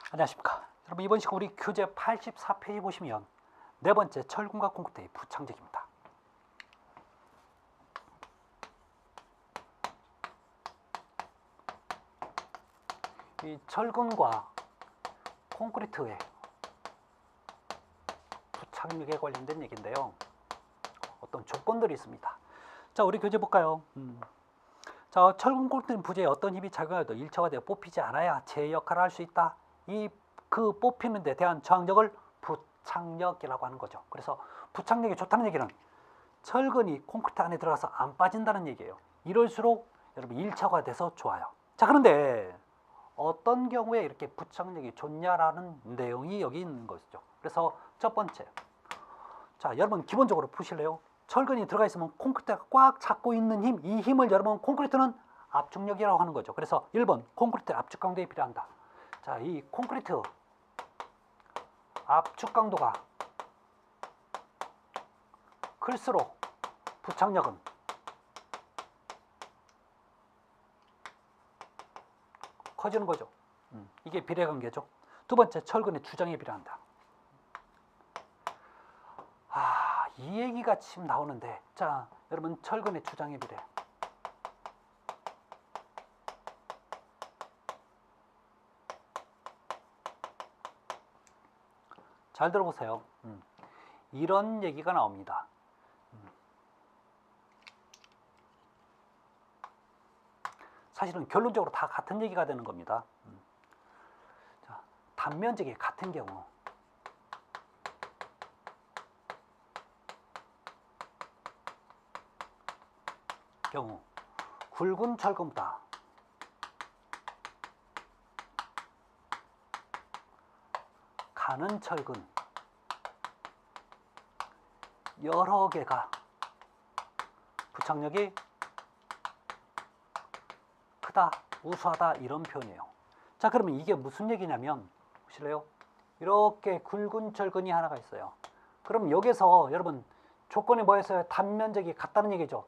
안녕하십니까. 여러분, 이번 시간 우리 교재 84페이지 보시면 네 번째 철근과 콘크리트의 부착력입니다. 이 철근과 콘크리트의 부착력에 관련된 얘기인데요. 어떤 조건들이 있습니다. 자, 우리 교재 볼까요? 자, 철근 콘크리트 부재에 어떤 힘이 작용해도 일처가 되어 뽑히지 않아야 제 역할을 할 수 있다. 그 뽑히는 데 대한 저항력을 부착력이라고 하는 거죠. 그래서 부착력이 좋다는 얘기는 철근이 콘크리트 안에 들어가서 안 빠진다는 얘기예요. 이럴수록 여러분 일처가 돼서 좋아요. 자, 그런데 어떤 경우에 이렇게 부착력이 좋냐라는 내용이 여기 있는 것이죠. 그래서 첫 번째, 자, 여러분 기본적으로 보실래요? 철근이 들어가 있으면 콘크리트가 꽉 잡고 있는 힘, 이 힘을 여러분 콘크리트는 압축력이라고 하는 거죠. 그래서 1번 콘크리트 압축 강도에 필요한다. 자, 이 콘크리트 압축 강도가 클수록 부착력은 커지는 거죠. 이게 비례관계죠. 두 번째, 철근의 주장에 필요한다. 이 얘기가 지금 나오는데, 자, 여러분 철근의 주장에 비례. 잘 들어보세요. 이런 얘기가 나옵니다. 사실은 결론적으로 다 같은 얘기가 되는 겁니다. 자, 단면적이 같은 경우 굵은 철근보다 가는 철근 여러 개가 부착력이 크다, 우수하다 이런 표현이에요. 자, 그러면 이게 무슨 얘기냐면 보실래요? 이렇게 굵은 철근이 하나가 있어요. 그럼 여기서 여러분 조건이 뭐였어요? 단면적이 같다는 얘기죠.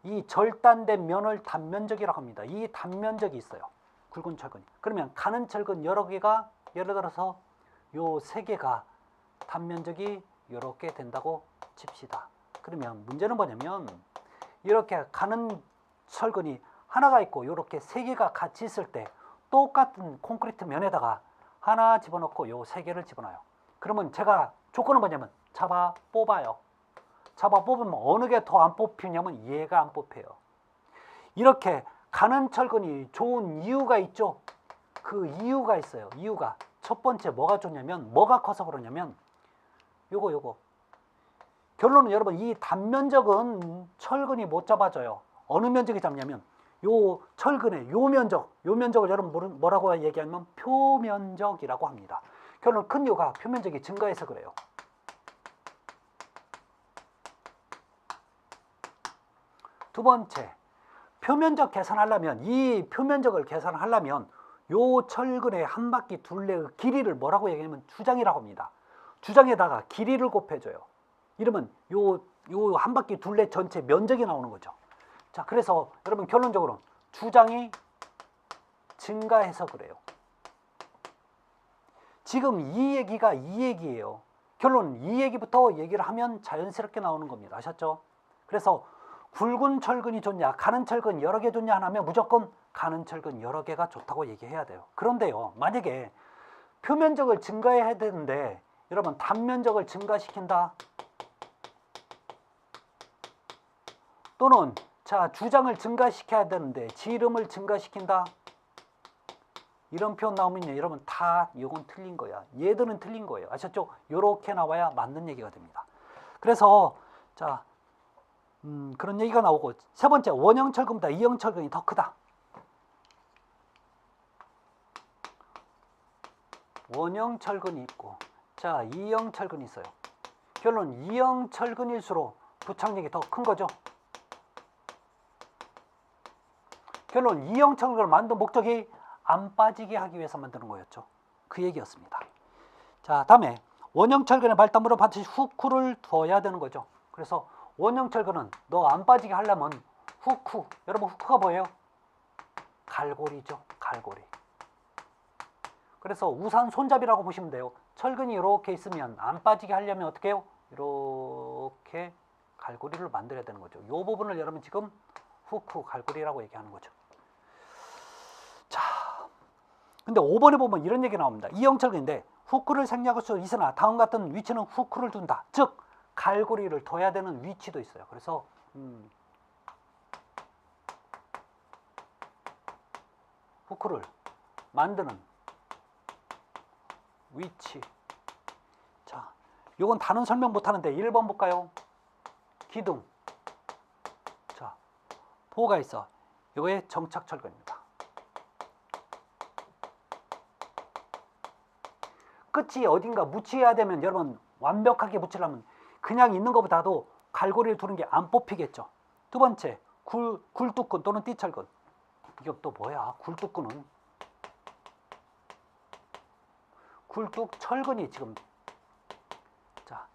이 절단된 면을 단면적이라고 합니다. 이 단면적이 있어요. 굵은 철근이. 그러면 가는 철근 여러 개가 예를 들어서 요 세 개가 단면적이 이렇게 된다고 칩시다. 그러면 문제는 뭐냐면 이렇게 가는 철근이 하나가 있고 이렇게 세 개가 같이 있을 때 똑같은 콘크리트 면에다가 하나 집어넣고 요 세 개를 집어넣어요. 그러면 제가 조건은 뭐냐면 잡아 뽑아요. 잡아 뽑으면 어느 게 더 안 뽑히냐면 얘가 안 뽑혀요. 이렇게 가는 철근이 좋은 이유가 있죠. 그 이유가 있어요. 이유가 첫 번째 뭐가 좋냐면 뭐가 커서 그러냐면 요거 결론은 여러분 이 단면적은 철근이 못 잡아줘요. 어느 면적이 잡냐면 요 철근의 요 면적을 여러분 뭐라고 얘기하면 표면적이라고 합니다. 결론 큰 이유가 표면적이 증가해서 그래요. 두 번째, 표면적 계산하려면 이 표면적을 계산하려면 요 철근의 한 바퀴 둘레의 길이를 뭐라고 얘기하면 주장이라고 합니다. 주장에다가 길이를 곱해줘요. 이러면 요 한 바퀴 둘레 전체 면적이 나오는 거죠. 자, 그래서 여러분 결론적으로 주장이 증가해서 그래요. 지금 이 얘기가 이 얘기예요. 결론 이 얘기부터 얘기를 하면 자연스럽게 나오는 겁니다. 아셨죠? 그래서 굵은 철근이 좋냐, 가는 철근 여러 개 좋냐 하면 무조건 가는 철근 여러 개가 좋다고 얘기해야 돼요. 그런데요, 만약에 표면적을 증가해야 되는데 여러분 단면적을 증가시킨다 또는 자 주장을 증가시켜야 되는데 지름을 증가시킨다 이런 표현 나오면 여러분 다 이건 틀린 거야. 얘들은 틀린 거예요. 아셨죠? 이렇게 나와야 맞는 얘기가 됩니다. 그래서 자 그런 얘기가 나오고 세 번째 원형 철근보다 이형 철근이 더 크다. 원형 철근이 있고 자 이형 철근이 있어요. 결론 이형 철근일수록 부착력이 더 큰 거죠. 결론 이형 철근을 만든 목적이 안 빠지게 하기 위해서 만드는 거였죠. 그 얘기였습니다. 자, 다음에 원형 철근의 발단부로 반드시 후크를 둬야 되는 거죠. 그래서 원형 철근은 너 안 빠지게 하려면 후크, 여러분 후크가 뭐예요? 갈고리죠. 갈고리. 그래서 우산 손잡이라고 보시면 돼요. 철근이 이렇게 있으면 안 빠지게 하려면 어떻게 해요? 이렇게 갈고리를 만들어야 되는 거죠. 이 부분을 여러분 지금 후크 갈고리라고 얘기하는 거죠. 자, 근데 5번에 보면 이런 얘기 나옵니다. 이형철근인데 후크를 생략할 수 있으나 다음 같은 위치는 후크를 둔다. 즉 갈고리를 둬야 되는 위치도 있어요. 그래서 후크를 만드는 위치. 자, 요건 다른 설명 못 하는데 1번 볼까요? 기둥. 자, 보가 있어. 요거의 정착 철근입니다. 끝이 어딘가 묻혀야 되면 여러분 완벽하게 묻히려면 그냥 있는 것보다도 갈고리를 두는 게 안 뽑히겠죠. 두 번째, 굴뚝근 또는 띠철근. 이게 또 뭐야? 굴뚝근은 굴뚝 철근이 지금 자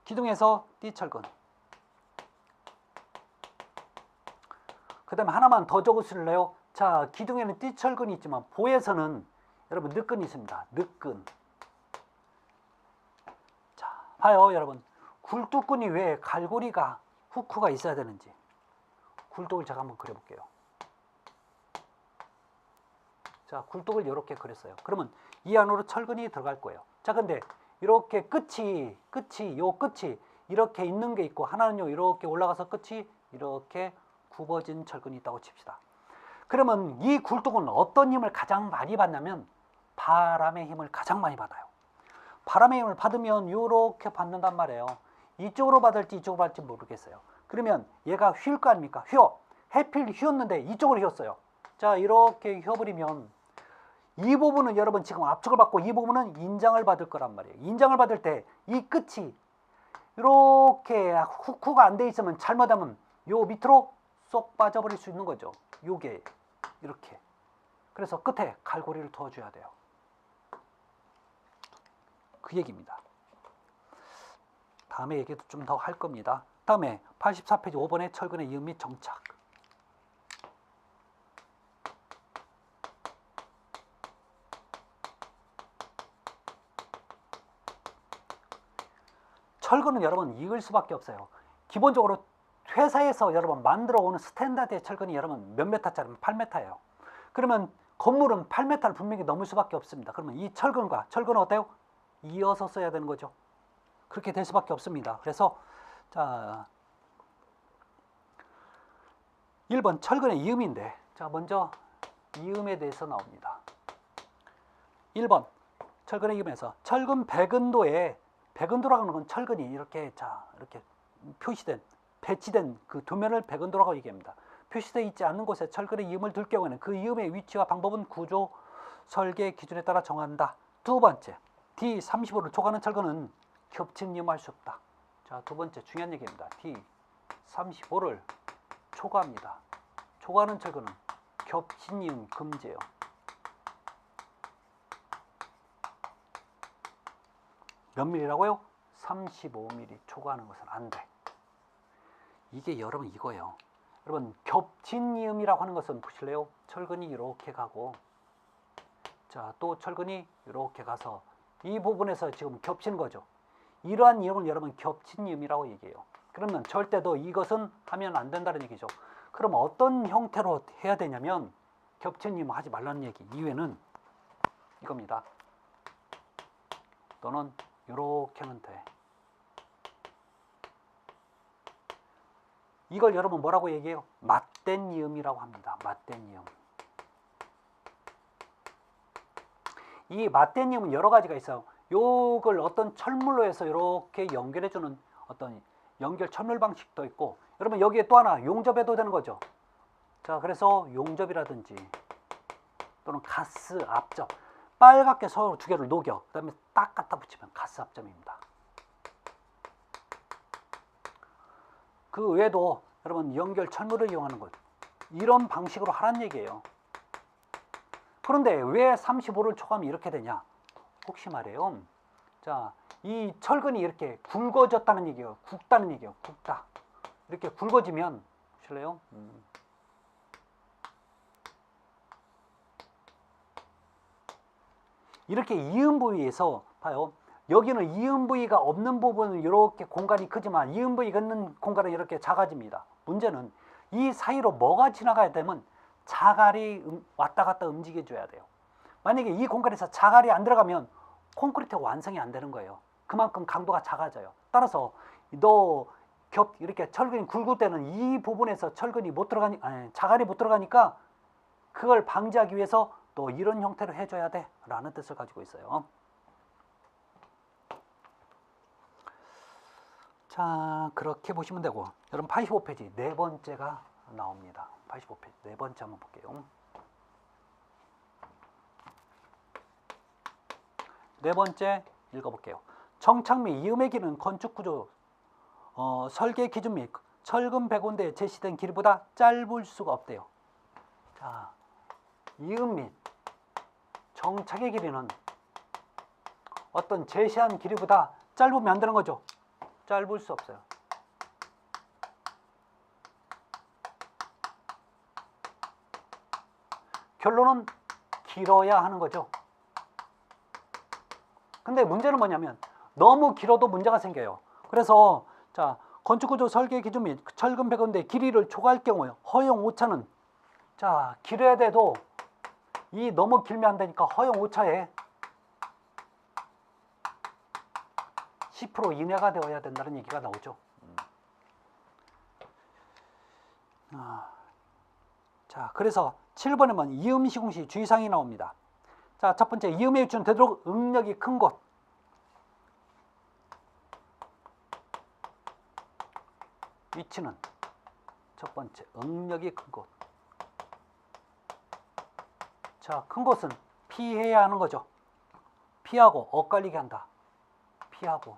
기둥에서 띠철근. 그 다음에 하나만 더 적으실래요? 자, 기둥에는 띠철근이 있지만 보에서는 여러분 늑근이 있습니다. 늑근. 자, 봐요 여러분. 굴뚝근이 왜 갈고리가 후크가 있어야 되는지. 굴뚝을 제가 한번 그려볼게요. 자, 굴뚝을 이렇게 그렸어요. 그러면 이 안으로 철근이 들어갈 거예요. 자, 근데 이렇게 끝이 이렇게 있는 게 있고 하나는요 이렇게 올라가서 끝이 이렇게 굽어진 철근이 있다고 칩시다. 그러면 이 굴뚝은 어떤 힘을 가장 많이 받냐면 바람의 힘을 가장 많이 받아요. 바람의 힘을 받으면 이렇게 받는단 말이에요. 이쪽으로 받을지 이쪽으로 받을지 모르겠어요. 그러면 얘가 휠 거 아닙니까? 휘어. 해필 휘었는데 이쪽으로 휘었어요. 자, 이렇게 휘어버리면 이 부분은 여러분 지금 압축을 받고 이 부분은 인장을 받을 거란 말이에요. 인장을 받을 때 이 끝이 이렇게 후크가 안 돼 있으면 잘못하면 요 밑으로 쏙 빠져버릴 수 있는 거죠. 요게 이렇게. 그래서 끝에 갈고리를 두어줘야 돼요. 그 얘기입니다. 다음에 얘기도 좀 더 할 겁니다. 다음에 84페이지 5번의 철근의 이음 및 정착. 철근은 여러분 익을 수밖에 없어요. 기본적으로 회사에서 여러분 만들어 오는 스탠다드의 철근이 여러분 몇 메타짜리면 8m예요. 그러면 건물은 8m를 분명히 넘을 수밖에 없습니다. 그러면 이 철근과 철근은 어때요? 이어서 써야 되는 거죠. 그렇게 될 수밖에 없습니다. 그래서 자 1번 철근의 이음인데 자 먼저 이음에 대해서 나옵니다. 1번 철근의 이음에서 철근 백은도에 백은도라고 하는 건 철근이 이렇게 자 이렇게 표시된 배치된 그 도면을 백은도라고 얘기합니다. 표시되어 있지 않는 곳에 철근의 이음을 둘 경우에는 그 이음의 위치와 방법은 구조 설계 기준에 따라 정한다. 두 번째 D35를 초과하는 철근은 겹친 이음할 수 없다. 자, 두 번째 중요한 얘기입니다. D35를 초과합니다. 초과하는 철근은 겹친 이음 금지예요. 몇 밀리라고요? 35mm 초과하는 것은 안 돼. 이게 여러분 이거예요. 여러분 겹친 이음이라고 하는 것은 보실래요? 철근이 이렇게 가고 자, 또 철근이 이렇게 가서 이 부분에서 지금 겹치는 거죠. 이러한 이음을 여러분 겹친 이음이라고 얘기해요. 그러면 절대도 이것은 하면 안 된다는 얘기죠. 그럼 어떤 형태로 해야 되냐면 겹친 이음 하지 말라는 얘기. 이유에는 이겁니다. 또는 이렇게 하면 돼. 이걸 여러분 뭐라고 얘기해요? 맞댄 이음이라고 합니다. 맞댄 이음. 이 맞댄 이음은 여러 가지가 있어요. 요걸 어떤 철물로 해서 이렇게 연결해주는 어떤 연결 철물 방식도 있고 여러분 여기에 또 하나 용접해도 되는 거죠. 자, 그래서 용접이라든지 또는 가스 압접 빨갛게 서로 두 개를 녹여 그 다음에 딱 갖다 붙이면 가스 압점입니다. 그 외에도 여러분 연결 철물을 이용하는 것 이런 방식으로 하라는 얘기예요. 그런데 왜 35를 초과하면 이렇게 되냐? 혹시 말이에요. 자, 이 철근이 이렇게 굵어졌다는 얘기예요. 굵다는 얘기예요. 굵다. 이렇게 굵어지면 보실래요? 이렇게 이음 부위에서 봐요. 여기는 이음 부위가 없는 부분은 이렇게 공간이 크지만 이음 부위가 있는 공간은 이렇게 작아집니다. 문제는 이 사이로 뭐가 지나가야 되면 자갈이 왔다 갔다 움직여줘야 돼요. 만약에 이 공간에서 자갈이 안 들어가면 콘크리트 완성이 안 되는 거예요. 그만큼 강도가 작아져요. 따라서 이렇게 철근이 굵을 때는 이 부분에서 자갈이 못 들어가니까 그걸 방지하기 위해서 또 이런 형태로 해줘야 돼 라는 뜻을 가지고 있어요. 자, 그렇게 보시면 되고, 여러분 85페이지 네 번째가 나옵니다. 85페이지 네 번째 한번 볼게요. 네 번째 읽어볼게요. 정착 및 이음의 길은 건축구조 설계 기준 및 철근 백운대에 제시된 길보다 짧을 수가 없대요. 자, 이음 및 정착의 길이는 어떤 제시한 길이보다 짧으면 안 되는 거죠. 짧을 수 없어요. 결론은 길어야 하는 거죠. 근데 문제는 뭐냐면 너무 길어도 문제가 생겨요. 그래서 자, 건축구조 설계 기준 및 철근 백운대 길이를 초과할 경우에 허용 오차는 자, 길어야 돼도 이 너무 길면 안 되니까 허용 오차에 10% 이내가 되어야 된다는 얘기가 나오죠. 자, 그래서 7번에만 이음 시공시 주의사항이 나옵니다. 자, 첫 번째, 이음의 위치는 되도록 응력이 큰 곳. 위치는 첫 번째, 응력이 큰 곳. 자, 큰 곳은 피해야 하는 거죠. 피하고 엇갈리게 한다. 피하고.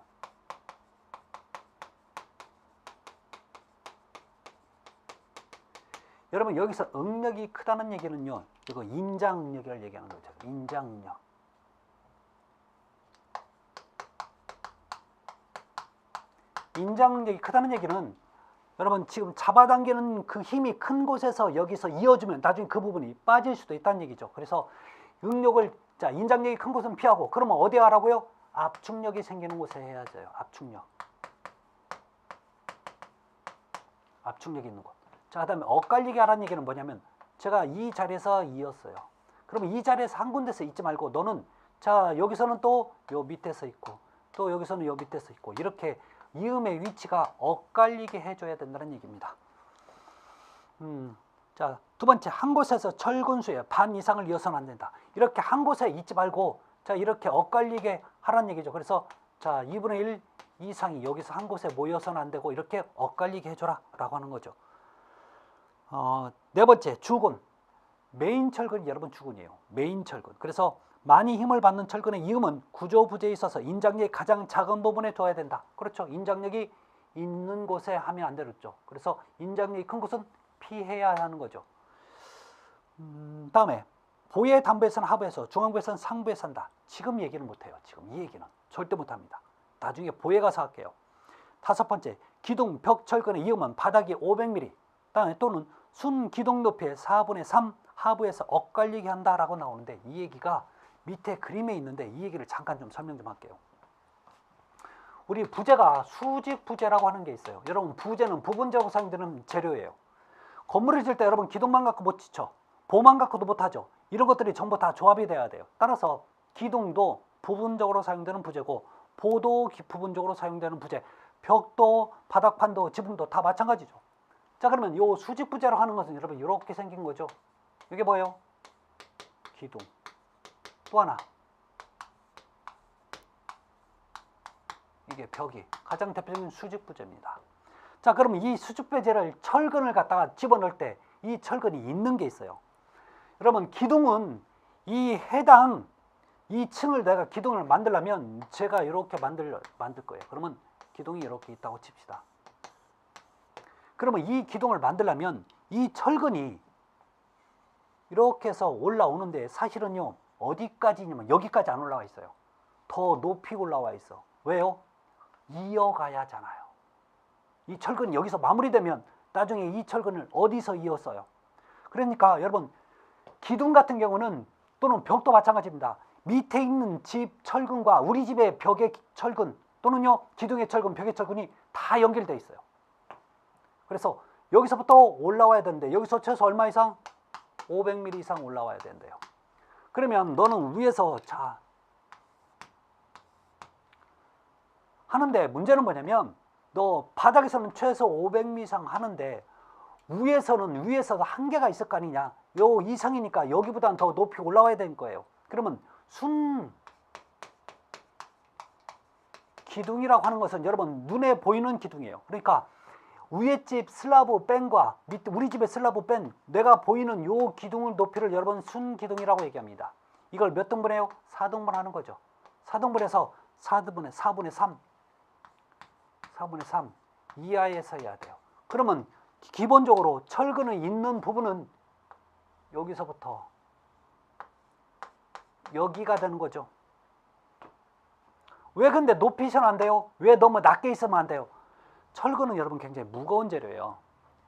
여러분 여기서 응력이 크다는 얘기는요, 이거 인장응력을 얘기하는 거죠. 인장응력. 인장응력이 크다는 얘기는 여러분 지금 잡아당기는 그 힘이 큰 곳에서 여기서 이어주면 나중에 그 부분이 빠질 수도 있다는 얘기죠. 그래서 자, 인장력이 큰 곳은 피하고, 그러면 어디에 하라고요? 압축력이 생기는 곳에 해야죠. 압축력. 압축력이 있는 곳. 자, 그 다음에 엇갈리게 하라는 얘기는 뭐냐면, 제가 이 자리에서 이었어요. 그러면 이 자리에서 한 군데서 있지 말고, 너는 자, 여기서는 또 요 밑에서 있고, 또 여기서는 요 밑에서 있고, 이렇게 이음의 위치가 엇갈리게 해줘야 된다는 얘기입니다. 자, 두 번째, 한 곳에서 철근수의 반 이상을 이어서는 안 된다. 이렇게 한 곳에 있지 말고, 자, 이렇게 엇갈리게 하라는 얘기죠. 그래서 자, 2분의 1 이상이 여기서 한 곳에 모여서는 안 되고 이렇게 엇갈리게 해줘라 라고 하는 거죠. 네 번째, 주근. 메인 철근이 여러분 주근이에요. 메인 철근. 그래서 많이 힘을 받는 철근의 이음은 구조 부재에 있어서 인장력이 가장 작은 부분에 둬야 된다. 그렇죠. 인장력이 있는 곳에 하면 안 되겠죠. 그래서 인장력이 큰 곳은 피해야 하는 거죠. 다음에 보의 단부에서는 하부에서, 중앙부에서는 상부에서 한다. 지금 얘기는 못해요. 지금 이 얘기는 절대 못합니다. 나중에 보에 가서 할게요. 다섯 번째, 기둥, 벽, 철근의 이음은 바닥이 500mm, 다음에 또는 순 기둥 높이의 4분의 3 하부에서 엇갈리게 한다라고 나오는데, 이 얘기가 밑에 그림에 있는데 이 얘기를 잠깐 좀 설명 좀 할게요. 우리 부재가 수직 부재라고 하는 게 있어요. 여러분, 부재는 부분적으로 사용되는 재료예요. 건물을 질 때 여러분 기둥만 갖고 못 지쳐, 보만 갖고도 못하죠. 이런 것들이 전부 다 조합이 돼야 돼요. 따라서 기둥도 부분적으로 사용되는 부재고, 보도 부분적으로 사용되는 부재, 벽도 바닥판도 지붕도 다 마찬가지죠. 자, 그러면 요 수직 부재로 하는 것은 여러분 이렇게 생긴 거죠. 이게 뭐예요? 기둥. 또 하나, 이게 벽이 가장 대표적인 수직 부재입니다. 자, 그러면 이 수직 부재를 철근을 갖다가 집어넣을 때 이 철근이 있는 게 있어요. 여러분, 기둥은 이 해당 2층을 내가 기둥을 만들려면 제가 이렇게 만들 거예요. 그러면 기둥이 이렇게 있다고 칩시다. 그러면 이 기둥을 만들려면 이 철근이 이렇게 해서 올라오는데 사실은요, 어디까지냐면 여기까지 안 올라와 있어요. 더 높이 올라와 있어. 왜요? 이어가야 하잖아요. 이 철근이 여기서 마무리되면 나중에 이 철근을 어디서 이었어요? 그러니까 여러분, 기둥 같은 경우는, 또는 벽도 마찬가지입니다. 밑에 있는 집 철근과 우리 집의 벽의 철근 또는요 기둥의 철근, 벽의 철근이 다 연결되어 있어요. 그래서 여기서부터 올라와야 되는데 여기서 최소 얼마 이상? 500mm 이상 올라와야 된대요. 그러면 너는 위에서 자 하는데 문제는 뭐냐면 너 바닥에서는 최소 500mm 이상 하는데 위에서도 한계가 있을 거 아니냐. 요 이상이니까 여기보다는 더 높이 올라와야 되는 거예요. 그러면 순 기둥이라고 하는 것은 여러분 눈에 보이는 기둥이에요. 그러니까 위에 집 슬라브 밴과 밑에 우리 집의 슬라브 밴 내가 보이는 요 기둥을 높이를 여러분 순 기둥이라고 얘기합니다. 이걸 몇 등분해요? 4등분 하는 거죠. 4등분해서 4분의 3 이하에서 해야 돼요. 그러면 기본적으로 철근이 있는 부분은 여기서부터 여기가 되는 거죠. 왜 근데 높이셔는 안 돼요? 왜 너무 낮게 있으면 안 돼요? 철근은 여러분 굉장히 무거운 재료예요.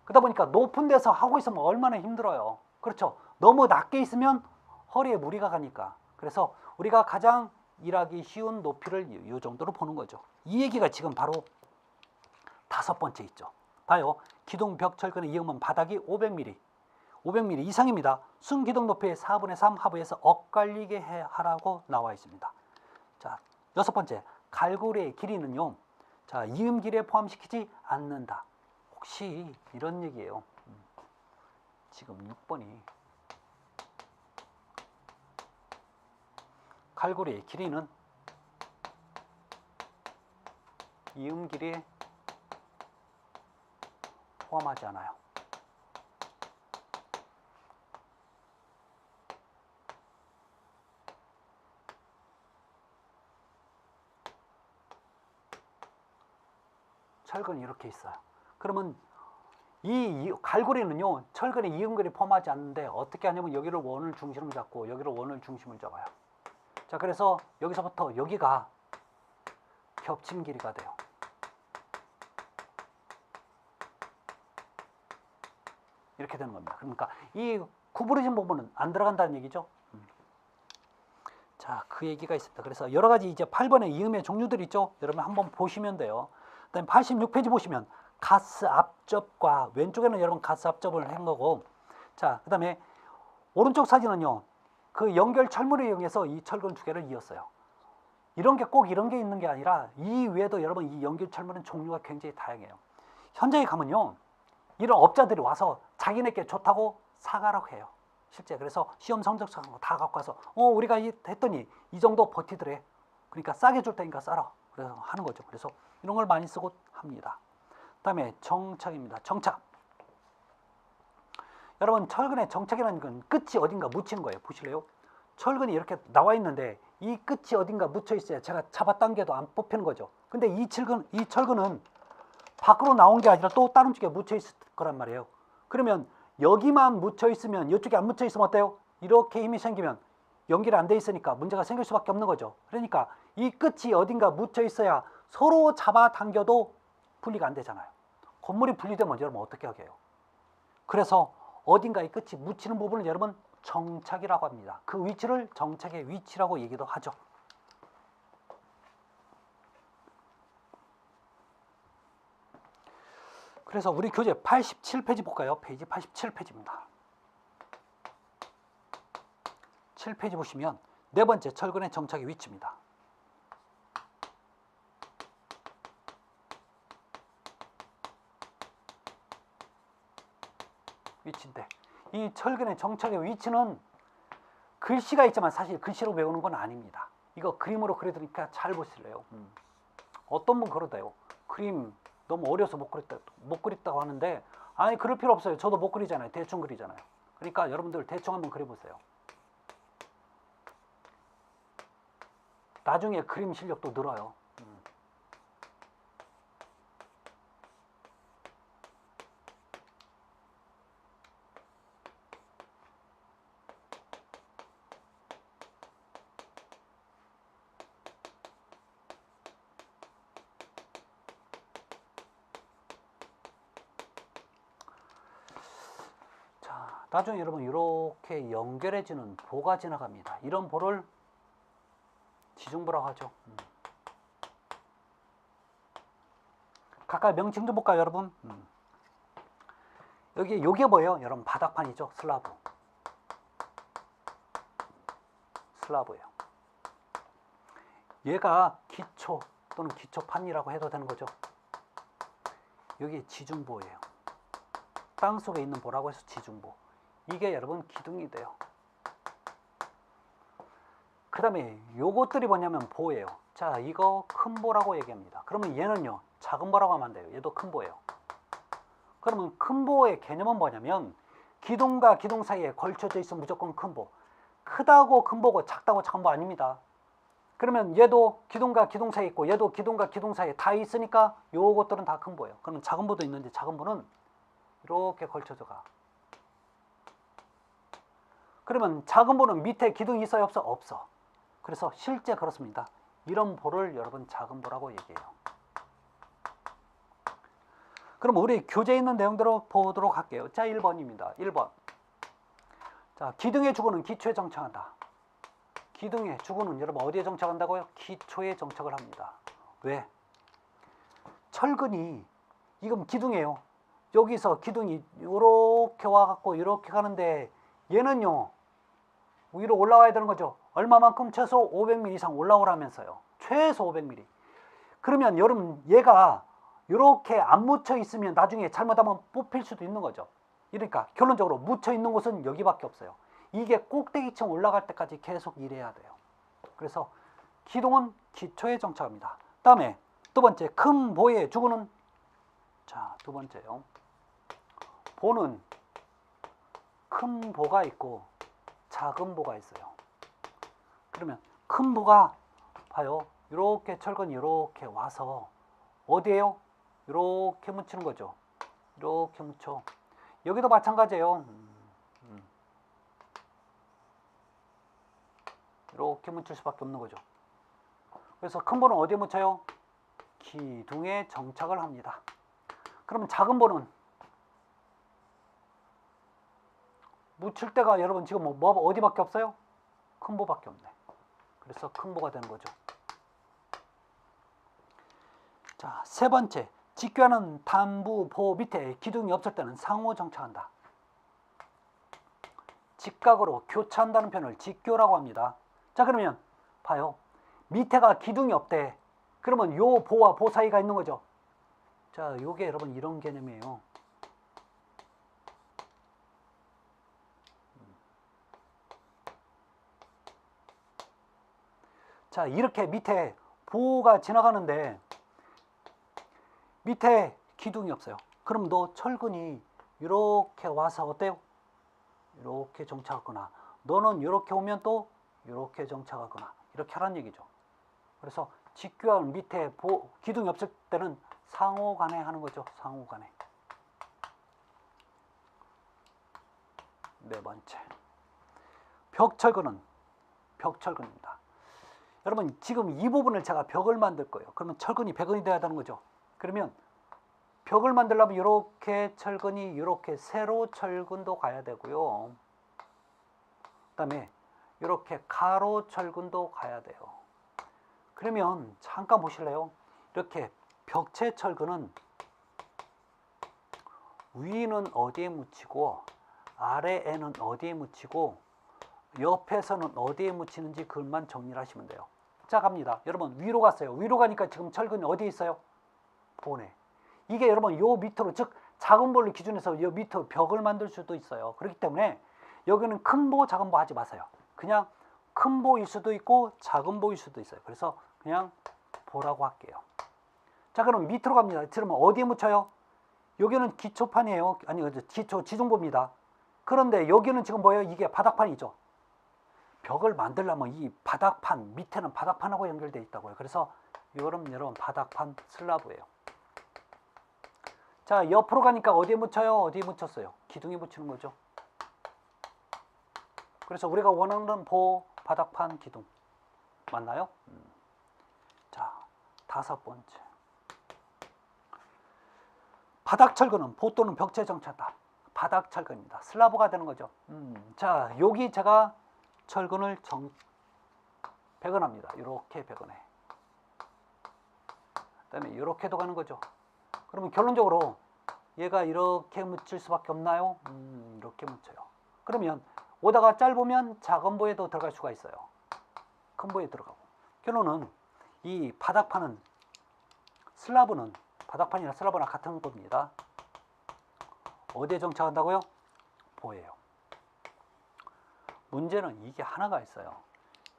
그러다 보니까 높은 데서 하고 있으면 얼마나 힘들어요. 그렇죠? 너무 낮게 있으면 허리에 무리가 가니까. 그래서 우리가 가장 일하기 쉬운 높이를 이 정도로 보는 거죠. 이 얘기가 지금 바로 5번째 있죠. 봐요. 기둥 벽 철근의 이음은 바닥이 500mm 이상입니다. 순 기둥 높이의 4분의 3 하부에서 엇갈리게 하라고 나와 있습니다. 자, 6번째. 갈고리의 길이는요. 자, 이음 길이에 포함시키지 않는다. 혹시 이런 얘기예요. 지금 6번이 갈고리의 길이는 이음 길이에 포함하지 않아요. 철근이 이렇게 있어요. 그러면 이 갈고리는요 철근의 이음길이 포함하지 않는데 어떻게 하냐면 여기를 원을 중심으로 잡고 여기를 원을 중심으로 잡아요. 자, 그래서 여기서부터 여기가 겹침 길이가 돼요. 이렇게 되는 겁니다. 그러니까 이 구부러진 부분은 안 들어간다는 얘기죠. 자, 그 얘기가 있습니다. 그래서 여러 가지 이제 8번의 이음의 종류들 있죠. 여러분 한번 보시면 돼요. 그다음에 86페이지 보시면 가스 앞접과 왼쪽에는 여러분 가스 앞접을 한 거고, 자, 그다음에 오른쪽 사진은요. 그 연결 철물을 이용해서 이 철근 두 개를 이었어요. 이런 게 꼭 이런 게 있는 게 아니라 이 외에도 여러분 이 연결 철물은 종류가 굉장히 다양해요. 현장에 가면요. 이런 업자들이 와서 자기네께 좋다고 사가라고 해요. 실제 그래서 시험 성적서 다 갖고 와서 우리가 했더니 이 정도 버티더래. 그러니까 싸게 줄 테니까 싸라. 그래서 하는 거죠. 그래서 이런 걸 많이 쓰고 합니다. 그다음에 정착입니다. 정착. 여러분 철근의 정착이라는 건 끝이 어딘가 묻히는 거예요. 보실래요? 철근이 이렇게 나와 있는데 이 끝이 어딘가 묻혀 있어야 제가 잡아당겨도 안 뽑히는 거죠. 근데 이 철근은 밖으로 나온 게 아니라 또 다른 쪽에 묻혀 있을 거란 말이에요. 그러면 여기만 묻혀 있으면 이쪽에 안 묻혀 있으면 어때요? 이렇게 힘이 생기면 연결이 안 돼 있으니까 문제가 생길 수밖에 없는 거죠. 그러니까 이 끝이 어딘가 묻혀 있어야 서로 잡아당겨도 분리가 안 되잖아요. 건물이 분리되면 여러분 어떻게 하게 해요? 그래서 어딘가 이 끝이 묻히는 부분을 여러분 정착이라고 합니다. 그 위치를 정착의 위치라고 얘기도 하죠. 그래서 우리 교재 87페이지 볼까요? 페이지 87페이지입니다. 7페이지 보시면 네 번째 철근의 정착의 위치입니다. 위치인데 이 철근의 정착의 위치는 글씨가 있지만 사실 글씨로 외우는 건 아닙니다. 이거 그림으로 그려드리니까 잘 보실래요? 어떤 분 그러대요. 그림 너무 어려서 못 그렸다고 하는데 아니 그럴 필요 없어요. 저도 못 그리잖아요. 대충 그리잖아요. 그러니까 여러분들 대충 한번 그려보세요. 나중에 그림 실력도 늘어요. 자, 나중에 여러분 이렇게 연결해지는 보가 지나갑니다. 이런 보를 지중부라고 하죠. 각각 명칭 좀 볼까요, 여러분? 여기 요게 뭐예요? 여러분 바닥판이죠. 슬라브예요. 얘가 기초 또는 기초판이라고 해도 되는 거죠. 여기 지중보예요. 땅 속에 있는 보라고 해서 지중보. 이게 여러분 기둥이 돼요. 그 다음에 요것들이 뭐냐면 보예요. 자, 이거 큰 보라고 얘기합니다. 그러면 얘는요, 작은 보라고 하면 안 돼요. 얘도 큰 보예요. 그러면 큰 보의 개념은 뭐냐면 기둥과 기둥 사이에 걸쳐져 있으면 무조건 큰 보. 크다고 큰 보고 작다고 작은 보 아닙니다. 그러면 얘도 기둥과 기둥 사이에 있고 얘도 기둥과 기둥 사이에 다 있으니까 요것들은 다 큰 보예요. 그러면 작은 보도 있는데 작은 보는 이렇게 걸쳐져 가. 그러면 작은 보는 밑에 기둥이 있어요? 없어? 없어. 그래서 실제 그렇습니다. 이런 보를 여러분 작은 보라고 얘기해요. 그럼 우리 교재에 있는 내용대로 보도록 할게요. 자, 1번입니다. 1번. 자, 기둥의 주거는 기초에 정착한다. 기둥의 주거는 여러분 어디에 정착한다고요? 기초에 정착을 합니다. 왜? 철근이 이건 기둥이에요. 여기서 기둥이 이렇게 와갖고 이렇게 가는데 얘는요 위로 올라와야 되는 거죠. 얼마만큼? 최소 500mm 이상 올라오라면서요. 최소 500mm. 그러면 여러분 얘가 이렇게 안 묻혀 있으면 나중에 잘못하면 뽑힐 수도 있는 거죠. 그러니까 결론적으로 묻혀 있는 곳은 여기밖에 없어요. 이게 꼭대기층 올라갈 때까지 계속 일해야 돼요. 그래서 기둥은 기초에 정착합니다. 다음에 두 번째, 큰 보의 주거는, 자, 두 번째요. 보는 큰 보가 있고 작은 보가 있어요. 그러면 큰 보가 봐요. 이렇게 철근이 이렇게 와서 어디에요? 이렇게 묻히는 거죠. 이렇게 묻혀. 여기도 마찬가지예요. 이렇게 묻힐 수밖에 없는 거죠. 그래서 큰 보는 어디에 묻혀요? 기둥에 정착을 합니다. 그러면 작은 보는 묻힐 때가 여러분 지금 뭐 어디밖에 없어요? 큰 보밖에 없네. 그래서 큰 보가 되는 거죠. 자, 세 번째, 직교하는 단부 보 밑에 기둥이 없을 때는 상호 정착한다. 직각으로 교차한다는 표현을 직교라고 합니다. 자, 그러면 봐요. 밑에가 기둥이 없대. 그러면 요 보와 보 사이가 있는 거죠. 자, 요게 여러분 이런 개념이에요. 자, 이렇게 밑에 보가 지나가는데 밑에 기둥이 없어요. 그럼 너 철근이 이렇게 와서 어때요? 이렇게 정착하거나 너는 이렇게 오면 또 이렇게 정착하거나 이렇게 하라는 얘기죠. 그래서 직교하는 밑에 기둥이 없을 때는 상호간에 하는 거죠. 상호간에. 네 번째, 벽철근은 벽철근입니다. 여러분 지금 이 부분을 제가 벽을 만들 거예요. 그러면 철근이 100원이 돼야 되는 거죠. 그러면 벽을 만들려면 이렇게 철근이 이렇게 세로 철근도 가야 되고요. 그 다음에 이렇게 가로 철근도 가야 돼요. 그러면 잠깐 보실래요? 이렇게 벽체 철근은 위는 어디에 묻히고 아래에는 어디에 묻히고 옆에서는 어디에 묻히는지 그것만 정리를 하시면 돼요. 자, 갑니다. 여러분 위로 갔어요. 위로 가니까 지금 철근이 어디에 있어요? 보네. 이게 여러분 요 밑으로, 즉 작은 볼을 기준해서 요 밑으로 벽을 만들 수도 있어요. 그렇기 때문에 여기는 큰 보, 작은 보 하지 마세요. 그냥 큰 보일 수도 있고 작은 보일 수도 있어요. 그래서 그냥 보라고 할게요. 자, 그럼 밑으로 갑니다. 그러면 어디에 묻혀요? 여기는 기초판이에요. 아니, 기초 지중보입니다. 그런데 여기는 지금 뭐예요? 이게 바닥판이죠. 벽을 만들려면 이 바닥판, 밑에는 바닥판하고 연결되어 있다고요. 그래서 이거는 여러분 바닥판 슬라브예요. 자, 옆으로 가니까 어디에 묻혀요? 어디에 묻혔어요? 기둥에 묻히는 거죠. 그래서 우리가 원하는 보, 바닥판, 기둥 맞나요? 자, 다섯 번째, 바닥철근은 보 또는 벽체에 정착한다. 바닥철근입니다. 슬라브가 되는 거죠. 자, 여기 제가 철근을 배건합니다. 이렇게 배건해. 그다음에 이렇게도 가는 거죠. 그러면 결론적으로 얘가 이렇게 묻힐 수밖에 없나요? 이렇게 묻혀요. 그러면 오다가 짧으면 작은 보에도 들어갈 수가 있어요. 큰 보에 들어가고. 결론은 이 바닥판은 슬라브는 바닥판이나 슬라브나 같은 겁니다. 어디에 정착한다고요? 보예요. 문제는 이게 하나가 있어요.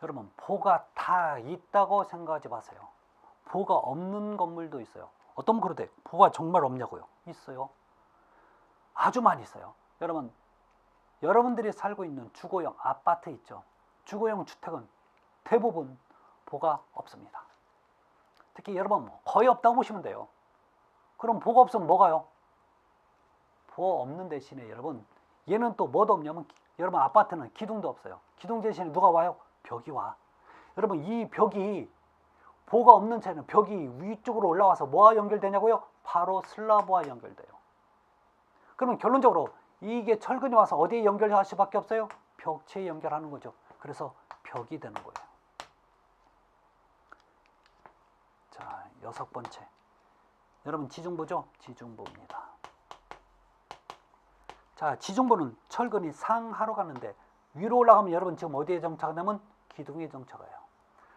여러분, 보가 다 있다고 생각하지 마세요. 보가 없는 건물도 있어요. 어떤 분 그러대. 보가 정말 없냐고요? 있어요. 아주 많이 있어요. 여러분들이 살고 있는 주거용 아파트 있죠. 주거용 주택은 대부분 보가 없습니다. 특히 여러분 거의 없다고 보시면 돼요. 그럼 보가 없으면 뭐가요? 보 없는 대신에 여러분 얘는 또 뭐도 없냐면 여러분 아파트는 기둥도 없어요. 기둥 대신에 누가 와요? 벽이 와. 여러분 이 벽이 보가 없는 채는 벽이 위쪽으로 올라와서 뭐와 연결되냐고요? 바로 슬라브와 연결돼요. 그러면 결론적으로 이게 철근이 와서 어디에 연결할 수밖에 없어요? 벽체에 연결하는 거죠. 그래서 벽이 되는 거예요. 자, 6번째. 여러분 지중보죠? 지중보입니다. 자, 지중보는 철근이 상하로 가는데 위로 올라가면 여러분 지금 어디에 정착하냐면 기둥에 정착해요.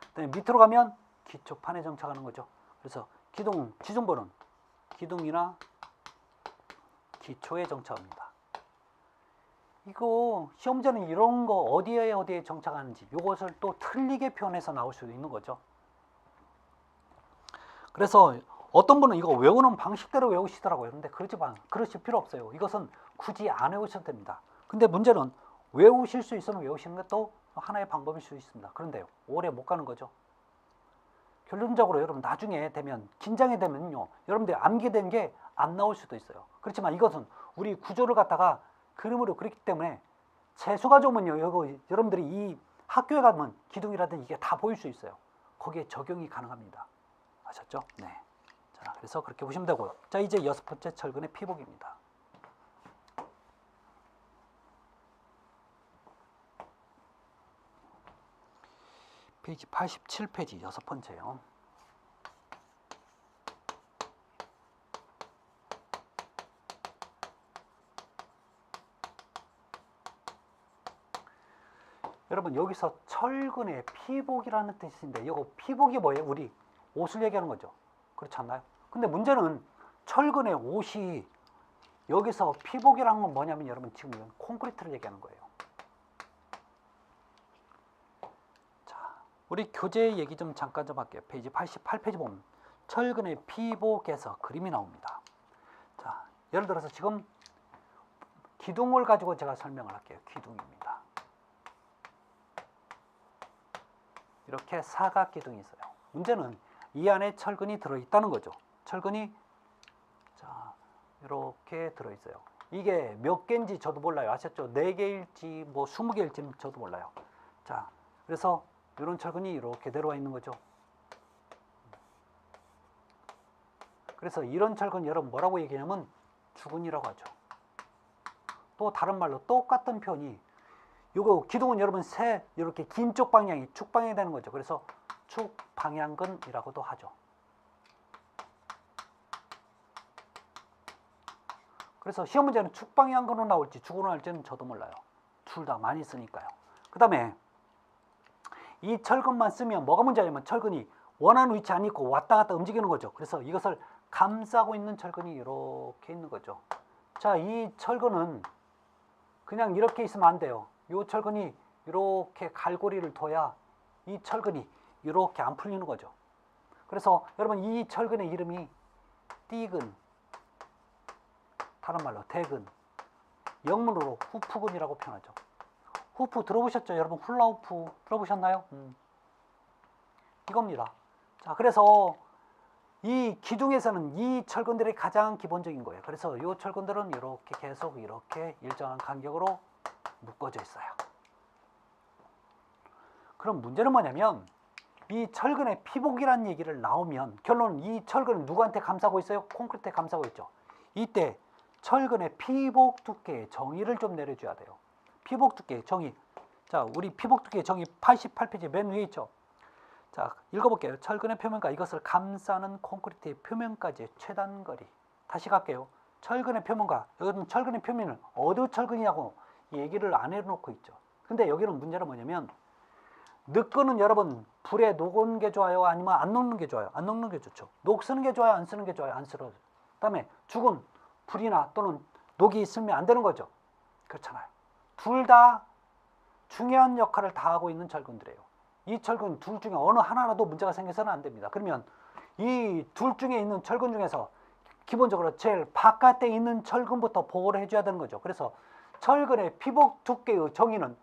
그다음에 밑으로 가면 기초판에 정착하는 거죠. 그래서 지중보는 기둥이나 기초에 정착합니다. 이거 시험자는 이런 거 어디에 정착하는지 이것을 또 틀리게 표현해서 나올 수도 있는 거죠. 그래서 어떤 분은 이거 외우는 방식대로 외우시더라고요. 근데 그러실 필요 없어요. 이것은 굳이 안 외우셔도 됩니다. 근데 문제는 외우실 수 있으면 외우시는 것도 하나의 방법일 수 있습니다. 그런데 오래 못 가는 거죠. 결론적으로 여러분 나중에 되면 긴장이 되면요. 여러분들 암기된 게 안 나올 수도 있어요. 그렇지만 이것은 우리 구조를 갖다가 그림으로 그렸기 때문에 재수가 좋으면요. 여러분들이 이 학교에 가면 기둥이라든지 이게 다 보일 수 있어요. 거기에 적용이 가능합니다. 아셨죠? 네. 자, 그래서 그렇게 보시면 되고요. 자, 이제 6번째 철근의 피복입니다. 페이지 87페이지 6번째요. 여러분 여기서 철근의 피복이라는 뜻인데 이거 피복이 뭐예요? 우리 옷을 얘기하는 거죠. 그렇지 않나요? 근데 문제는 철근의 옷이 여기서 피복이라는 건 뭐냐면 여러분 지금 콘크리트를 얘기하는 거예요. 자, 우리 교재 얘기 좀 잠깐 좀 할게요. 페이지 88페이지 보면 철근의 피복에서 그림이 나옵니다. 자, 예를 들어서 지금 기둥을 가지고 제가 설명을 할게요. 기둥입니다. 이렇게 사각 기둥이 있어요. 문제는 이 안에 철근이 들어있다는 거죠. 철근이 자 이렇게 들어있어요. 이게 몇 개인지 저도 몰라요. 아셨죠? 4개일지 뭐 20개일지는 저도 몰라요. 자, 그래서 이런 철근이 이렇게 내려와 있는 거죠. 그래서 이런 철근 여러분 뭐라고 얘기하냐면 주근이라고 하죠. 또 다른 말로 똑같은 표현이 요거 기둥은 여러분 이렇게 긴 쪽 방향이 축방향이 되는 거죠. 그래서 축방향근이라고도 하죠. 그래서 시험 문제는 축방향근으로 나올지 주근으로 나올지는 저도 몰라요. 둘 다 많이 쓰니까요. 그 다음에 이 철근만 쓰면 뭐가 문제냐면 철근이 원하는 위치 안 있고 왔다 갔다 움직이는 거죠. 그래서 이것을 감싸고 있는 철근이 이렇게 있는 거죠. 자, 이 철근은 그냥 이렇게 있으면 안 돼요. 이 철근이 이렇게 갈고리를 둬야 이 철근이 이렇게 안 풀리는 거죠. 그래서 여러분 이 철근의 이름이 띠근, 다른 말로 대근, 영문으로 후프근이라고 표현하죠. 후프 들어보셨죠? 여러분 훌라후프 들어보셨나요? 이겁니다. 자, 그래서 이 기둥에서는 이 철근들이 가장 기본적인 거예요. 그래서 이 철근들은 이렇게 계속 이렇게 일정한 간격으로 묶어져 있어요. 그럼 문제는 뭐냐면 이 철근의 피복이라는 얘기를 나오면 결론은 이 철근은 누구한테 감싸고 있어요? 콘크리트에 감싸고 있죠. 이때 철근의 피복 두께의 정의를 좀 내려줘야 돼요. 피복 두께의 정의. 자, 우리 피복 두께의 정의 88페이지 맨 위에 있죠. 자, 읽어볼게요. 철근의 표면과 이것을 감싸는 콘크리트의 표면까지의 최단 거리. 다시 갈게요. 철근의 표면과, 여기는 철근의 표면을 어느 철근이냐고 얘기를 안 해놓고 있죠. 근데 여기는 문제는 뭐냐면, 늦거는 여러분 불에 녹는 게 좋아요? 아니면 안 녹는 게 좋아요? 안 녹는 게 좋죠. 녹 쓰는 게 좋아요? 안 쓰는 게 좋아요? 안 쓰는. 그다음에 죽은 불이나 또는 녹이 있으면 안 되는 거죠. 그렇잖아요. 둘 다 중요한 역할을 다하고 있는 철근들이에요. 이 철근 둘 중에 어느 하나라도 문제가 생겨서는 안 됩니다. 그러면 이 둘 중에 있는 철근 중에서 기본적으로 제일 바깥에 있는 철근부터 보호를 해줘야 되는 거죠. 그래서 철근의 피복 두께의 정의는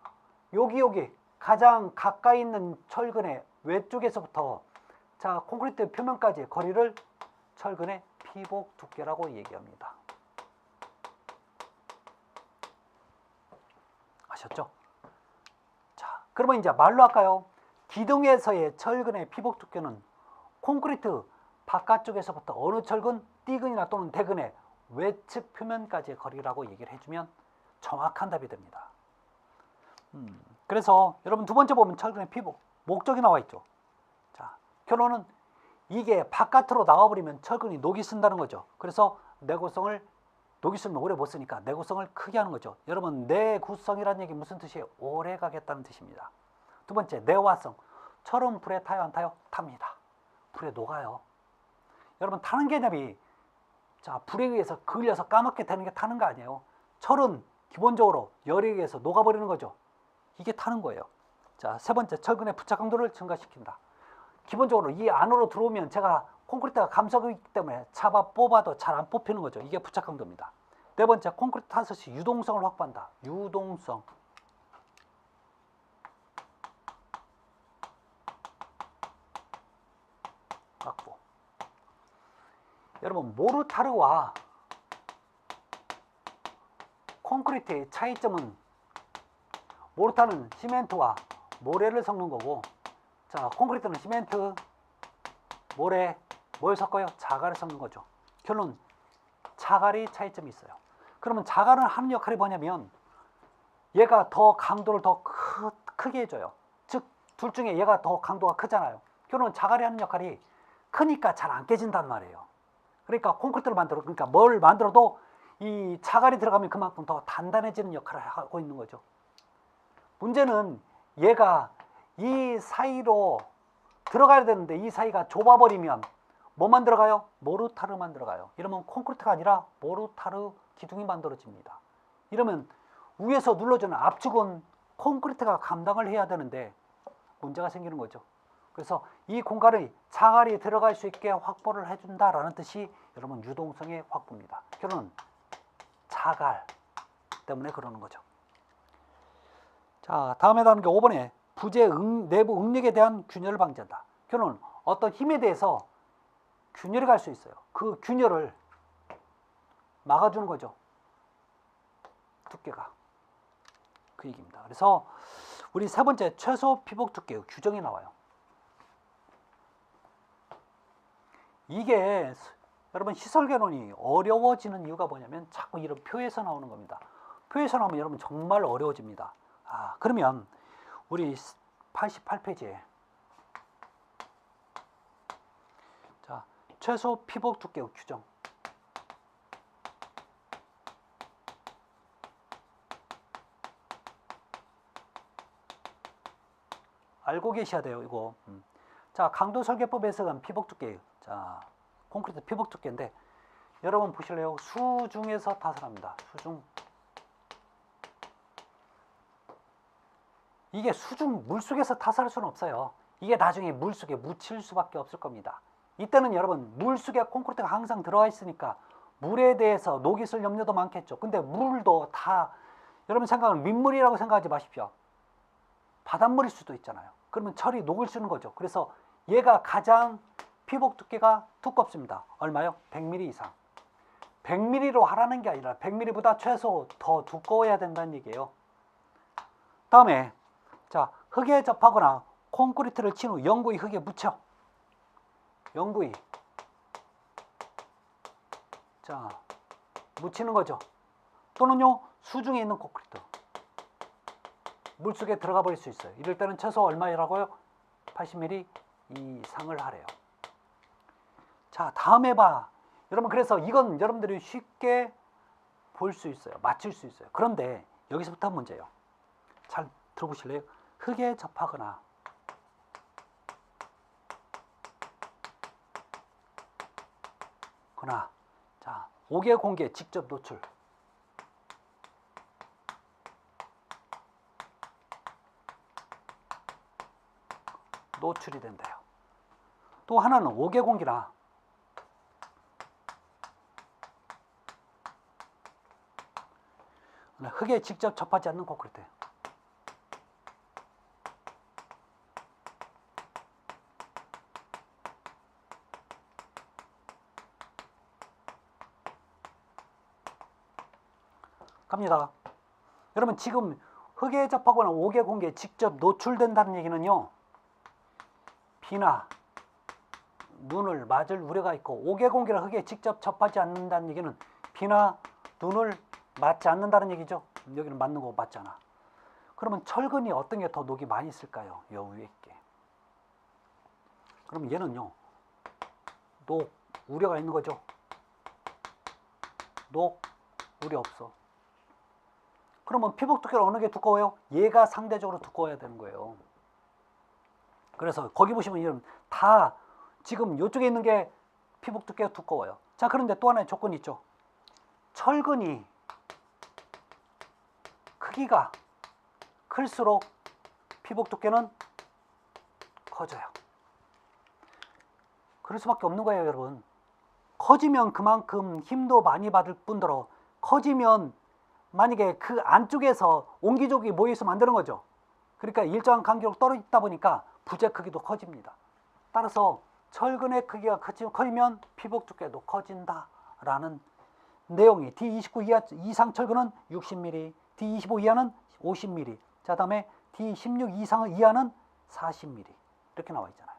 여기 가장 가까이 있는 철근의 외쪽에서부터 자 콘크리트 표면까지의 거리를 철근의 피복 두께라고 얘기합니다. 아셨죠? 자, 그러면 이제 말로 할까요? 기둥에서의 철근의 피복 두께는 콘크리트 바깥쪽에서부터 어느 철근, 띠근이나 또는 대근의 외측 표면까지의 거리라고 얘기를 해주면 정확한 답이 됩니다. 그래서 여러분 두 번째 보면 철근의 피복, 목적이 나와 있죠. 자, 결론은 이게 바깥으로 나와버리면 철근이 녹이 쓴다는 거죠. 그래서 내구성을 녹이 쓰면 오래 못 쓰니까 내구성을 크게 하는 거죠. 여러분 내구성이라는 얘기 무슨 뜻이에요? 오래 가겠다는 뜻입니다. 두 번째 내화성. 철은 불에 타요 안 타요? 탑니다. 불에 녹아요. 여러분 타는 개념이 자 불에 의해서 그을려서 까맣게 되는 게 타는 거 아니에요. 철은 기본적으로 열에 의해서 녹아버리는 거죠. 이게 타는 거예요. 자, 세 번째 철근의 부착 강도를 증가시킨다. 기본적으로 이 안으로 들어오면 제가 콘크리트가 감싸고 있기 때문에 잡아 뽑아도 잘 안 뽑히는 거죠. 이게 부착 강도입니다. 네 번째 콘크리트 타설 시 유동성을 확보한다. 유동성. 확보. 여러분 모르타르와 콘크리트의 차이점은 모르타르는 시멘트와 모래를 섞는 거고 자 콘크리트는 시멘트, 모래, 뭘 섞어요? 자갈을 섞는 거죠. 결론 자갈이 차이점이 있어요. 그러면 자갈은 하는 역할이 뭐냐면 얘가 더 강도를 더 크게 해줘요. 즉 둘 중에 얘가 더 강도가 크잖아요. 결론 자갈이 하는 역할이 크니까 잘 안 깨진단 말이에요. 그러니까 콘크리트를 만들어 그러니까 뭘 만들어도 이 자갈이 들어가면 그만큼 더 단단해지는 역할을 하고 있는 거죠. 문제는 얘가 이 사이로 들어가야 되는데 이 사이가 좁아버리면 뭐만 들어가요? 모르타르만 들어가요. 이러면 콘크리트가 아니라 모르타르 기둥이 만들어집니다. 이러면 위에서 눌러주는 압축은 콘크리트가 감당을 해야 되는데 문제가 생기는 거죠. 그래서 이 공간을 자갈이 들어갈 수 있게 확보를 해준다라는 뜻이 여러분 유동성의 확보입니다. 결론은 자갈 때문에 그러는 거죠. 자, 다음에 나오는 게 5번에 부재 내부 응력에 대한 균열을 방지한다. 결론은 어떤 힘에 대해서 균열이 갈 수 있어요. 그 균열을 막아주는 거죠. 두께가. 그 얘기입니다. 그래서 우리 세 번째 최소 피복 두께의 규정이 나와요. 이게 여러분 시설 개론이 어려워지는 이유가 뭐냐면 자꾸 이런 표에서 나오는 겁니다. 표에서 나오면 여러분 정말 어려워집니다. 그러면 우리 88페이지에 자, 최소 피복 두께의 규정. 알고 계셔야 돼요, 이거. 자, 강도 설계법에서 간 피복 두께. 자, 콘크리트 피복 두께인데 여러분 보실래요? 수중에서 타설합니다. 수중. 이게 수중 물속에서 타설할 수는 없어요. 이게 나중에 물속에 묻힐 수밖에 없을 겁니다. 이때는 여러분 물속에 콘크리트가 항상 들어가 있으니까 물에 대해서 녹이 쓸 염려도 많겠죠. 근데 물도 다 여러분 생각은 민물이라고 생각하지 마십시오. 바닷물일 수도 있잖아요. 그러면 철이 녹을 쓰는 거죠. 그래서 얘가 가장 피복 두께가 두껍습니다. 얼마요? 100mm 이상. 100mm로 하라는 게 아니라 100mm보다 최소 더 두꺼워야 된다는 얘기예요. 다음에 자, 흙에 접하거나 콘크리트를 친 후 영구히 흙에 묻혀. 영구히. 자, 묻히는 거죠. 또는요, 수중에 있는 콘크리트. 물속에 들어가 버릴 수 있어요. 이럴 때는 최소 얼마라고요? 80mm 이상을 하래요. 자, 다음에 봐. 여러분, 그래서 이건 여러분들이 쉽게 볼 수 있어요. 맞출 수 있어요. 그런데 여기서부터 문제예요. 잘 들어보실래요? 흙에 접하거나 자, 5개 공기에 직접 노출. 노출이 된대요. 또 하나는 5개 공기나 흙에 직접 접하지 않는 콘크리트. 갑니다. 여러분, 지금 흙에 접하거나 5개 공기에 직접 노출된다는 얘기는요, 비나 눈을 맞을 우려가 있고, 5개 공기를 흙에 직접 접하지 않는다는 얘기는 비나 눈을 맞지 않는다는 얘기죠. 여기는 맞는 거 맞잖아. 그러면 철근이 어떤 게 더 녹이 많이 있을까요? 요 위에 게. 그럼 얘는요, 녹 우려가 있는 거죠. 녹 우려 없어. 그러면 피복 두께가 어느 게 두꺼워요? 얘가 상대적으로 두꺼워야 되는 거예요. 그래서 거기 보시면 이런 다 지금 이쪽에 있는 게 피복 두께가 두꺼워요. 자, 그런데 또 하나의 조건이 있죠. 철근이 크기가 클수록 피복 두께는 커져요. 그럴 수밖에 없는 거예요, 여러분. 커지면 그만큼 힘도 많이 받을 뿐더러 커지면 만약에 그 안쪽에서 옹기종기 모여서 만드는 거죠. 그러니까 일정한 간격으로 떨어지다 보니까 부재 크기도 커집니다. 따라서 철근의 크기가 커지면 피복 두께도 커진다라는 내용이 D29 이상 철근은 60mm, D25 이하는 50mm, 자 다음에 D16 이상 이하는 40mm 이렇게 나와 있잖아요.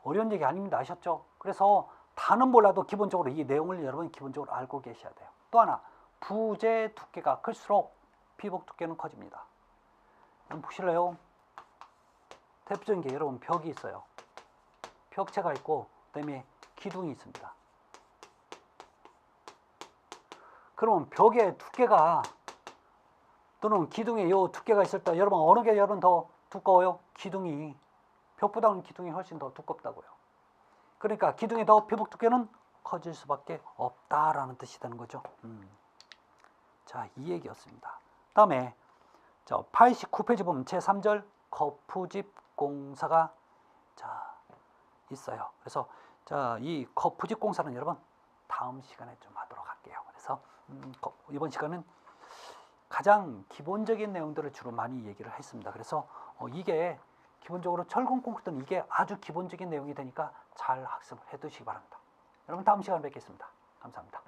어려운 얘기 아닙니다. 아셨죠? 그래서 다는 몰라도 기본적으로 이 내용을 여러분 기본적으로 알고 계셔야 돼요. 또 하나, 부재 두께가 클수록 피복 두께는 커집니다. 여러분 보실래요? 대표적인 게 여러분 벽이 있어요. 벽체가 있고 그다음에 기둥이 있습니다. 그러면 벽의 두께가 또는 기둥에 요 두께가 있을 때 여러분 어느 게 여러분 더 두꺼워요? 기둥이. 벽보다는 기둥이 훨씬 더 두껍다고요. 그러니까 기둥이 더 피복 두께는 커질 수밖에 없다라는 뜻이 되는 거죠. 자, 이 얘기였습니다. 다음에 89페이지 보면 제3절 거푸집 공사가 있어요. 그래서 이 거푸집 공사는 여러분 다음 시간에 좀 하도록 할게요. 그래서 이번 시간은 가장 기본적인 내용들을 주로 많이 얘기를 했습니다. 그래서 이게 기본적으로 철근 콘크리트는 이게 아주 기본적인 내용이 되니까 잘 학습을 해 두시기 바랍니다. 여러분 다음 시간에 뵙겠습니다. 감사합니다.